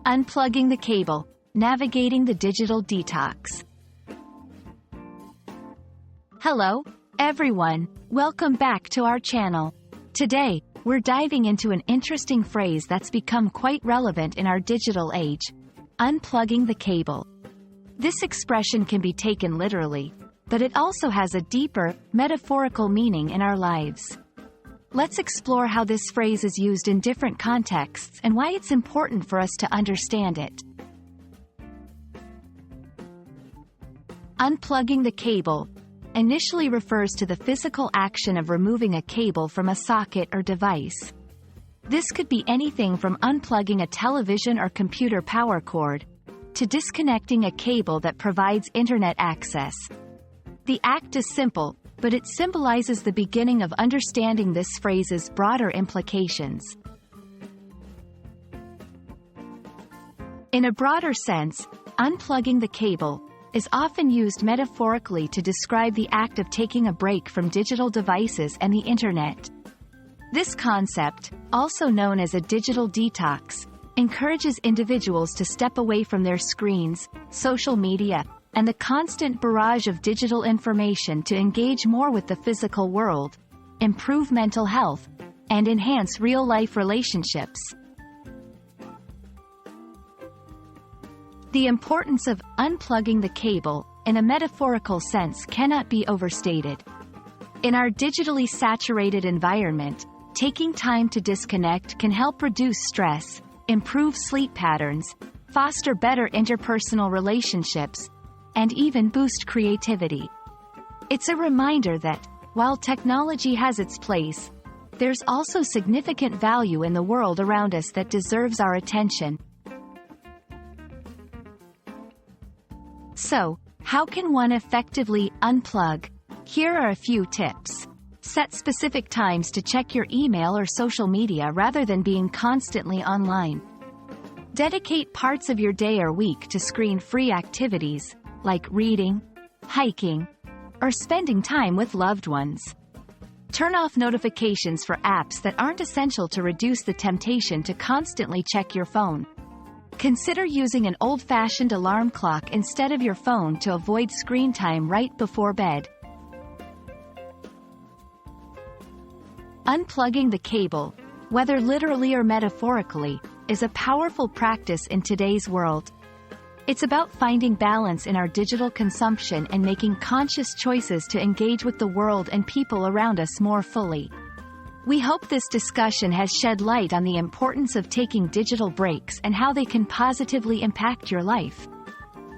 Unplugging the cable, navigating the digital detox. Hello, everyone. Welcome back to our channel. Today, we're diving into an interesting phrase that's become quite relevant in our digital age: unplugging the cable. This expression can be taken literally, but it also has a deeper, metaphorical meaning in our lives. Let's explore how this phrase is used in different contexts and why it's important for us to understand it. Unplugging the cable initially refers to the physical action of removing a cable from a socket or device. This could be anything from unplugging a television or computer power cord to disconnecting a cable that provides internet access. The act is simple, but it symbolizes the beginning of understanding this phrase's broader implications. In a broader sense, unplugging the cable is often used metaphorically to describe the act of taking a break from digital devices and the internet. This concept, also known as a digital detox, encourages individuals to step away from their screens, social media, and the constant barrage of digital information to engage more with the physical world, improve mental health, and enhance real-life relationships. The importance of unplugging the cable, in a metaphorical sense, cannot be overstated. In our digitally saturated environment, taking time to disconnect can help reduce stress, improve sleep patterns, foster better interpersonal relationships, and even boost creativity. It's a reminder that, while technology has its place, there's also significant value in the world around us that deserves our attention. So, how can one effectively unplug? Here are a few tips. Set specific times to check your email or social media rather than being constantly online. Dedicate parts of your day or week to screen-free activities, like reading, hiking, or spending time with loved ones. Turn off notifications for apps that aren't essential to reduce the temptation to constantly check your phone. Consider using an old-fashioned alarm clock instead of your phone to avoid screen time right before bed. Unplugging the cable, whether literally or metaphorically, is a powerful practice in today's world. It's about finding balance in our digital consumption and making conscious choices to engage with the world and people around us more fully. We hope this discussion has shed light on the importance of taking digital breaks and how they can positively impact your life.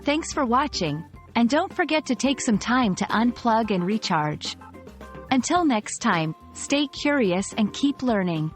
Thanks for watching, and don't forget to take some time to unplug and recharge. Until next time, stay curious and keep learning.